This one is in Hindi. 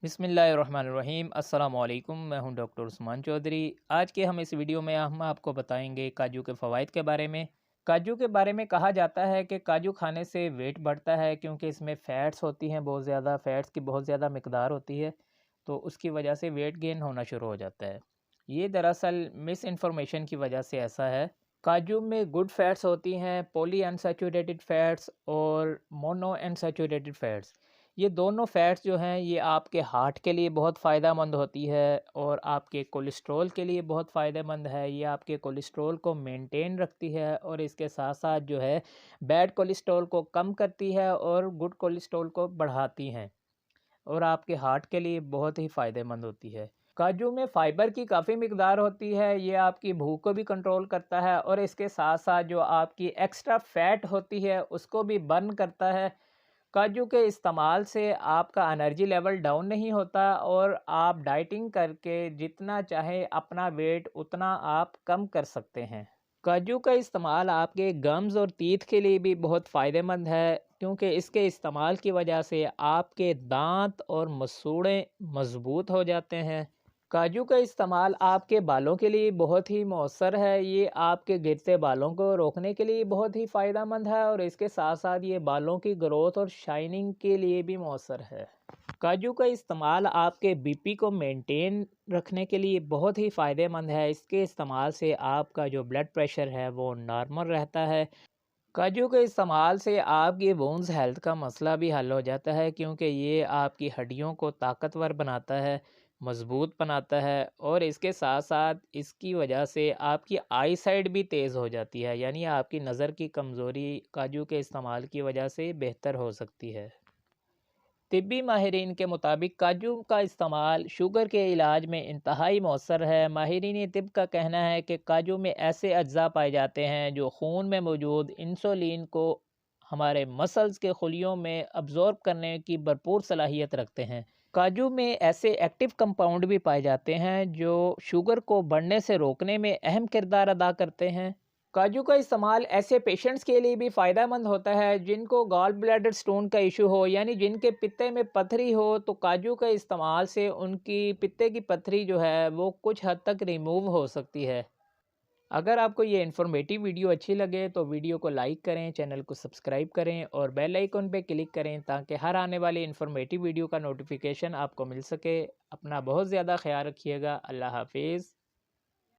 बिस्मिल्लाहिर्रहमानिर्रहीम अस्सलामुअलैकुम। मैं हूं डॉक्टर उस्मान चौधरी। आज के हम इस वीडियो में हम आपको बताएंगे काजू के फ़वाइद के बारे में। काजू के बारे में कहा जाता है कि काजू खाने से वेट बढ़ता है क्योंकि इसमें फ़ैट्स होती हैं, बहुत ज़्यादा फ़ैट्स की बहुत ज़्यादा मिकदार होती है, तो उसकी वजह से वेट गेन होना शुरू हो जाता है। ये दरअसल मिस इन्फॉर्मेशन की वजह से ऐसा है। काजू में गुड फैट्स होती हैं, पॉली अनसैचुरेटेड फैट्स और मोनो अनसैचुरेटेड फैट्स। ये दोनों फ़ैट्स जो हैं ये आपके हार्ट के लिए बहुत फ़ायदेमंद होती है और आपके कोलेस्ट्रॉल के लिए बहुत फ़ायदेमंद है। ये आपके कोलेस्ट्रॉल को मेंटेन रखती है और इसके साथ साथ जो है बैड कोलेस्ट्रॉल को कम करती है और गुड कोलेस्ट्रॉल को बढ़ाती हैं और आपके हार्ट के लिए बहुत ही फ़ायदेमंद होती है। काजू में फ़ाइबर की काफ़ी मिकदार होती है, ये आपकी भूख को भी कंट्रोल करता है और इसके साथ साथ जो आपकी एक्स्ट्रा फ़ैट होती है उसको भी बर्न करता है। काजू के इस्तेमाल से आपका एनर्जी लेवल डाउन नहीं होता और आप डाइटिंग करके जितना चाहे अपना वेट उतना आप कम कर सकते हैं। काजू का इस्तेमाल आपके गम्स और टीथ के लिए भी बहुत फ़ायदेमंद है क्योंकि इसके इस्तेमाल की वजह से आपके दांत और मसूड़े मज़बूत हो जाते हैं। काजू का इस्तेमाल आपके बालों के लिए बहुत ही मौसर है, ये आपके गिरते बालों को रोकने के लिए बहुत ही फ़ायदेमंद है और इसके साथ साथ ये बालों की ग्रोथ और शाइनिंग के लिए भी मौसर है। काजू का इस्तेमाल आपके बीपी को मेंटेन रखने के लिए बहुत ही फ़ायदेमंद है। इसके इस्तेमाल से आपका जो ब्लड प्रेशर है वो नॉर्मल रहता है। काजू के इस्तेमाल से आपकी बोन्स हेल्थ का मसला भी हल हो जाता है क्योंकि ये आपकी हड्डियों को ताकतवर बनाता है, मज़बूत बनाता है और इसके साथ साथ इसकी वजह से आपकी आई साइट भी तेज़ हो जाती है, यानी आपकी नज़र की कमज़ोरी काजू के इस्तेमाल की वजह से बेहतर हो सकती है। तिब्बी माहिरीन के मुताबिक काजू का इस्तेमाल शुगर के इलाज में इंतहाई मौसर है। माहिरीन तिब का कहना है कि काजू में ऐसे अज्जा पाए जाते हैं जो खून में मौजूद इंसुलिन को हमारे मसल्स के खुलियों में अब्जॉर्ब करने की भरपूर सलाहियत रखते हैं। काजू में ऐसे एक्टिव कंपाउंड भी पाए जाते हैं जो शुगर को बढ़ने से रोकने में अहम किरदार अदा करते हैं। काजू का इस्तेमाल ऐसे पेशेंट्स के लिए भी फ़ायदेमंद होता है जिनको गॉल ब्लैडर स्टोन का इशू हो, यानी जिनके पित्ते में पथरी हो, तो काजू का इस्तेमाल से उनकी पित्ते की पथरी जो है वो कुछ हद तक रिमूव हो सकती है। अगर आपको ये इन्फॉर्मेटिव वीडियो अच्छी लगे तो वीडियो को लाइक करें, चैनल को सब्सक्राइब करें और बेल आइकन पे क्लिक करें ताकि हर आने वाली इन्फॉर्मेटिव वीडियो का नोटिफिकेशन आपको मिल सके। अपना बहुत ज़्यादा ख्याल रखिएगा। अल्लाह हाफिज़।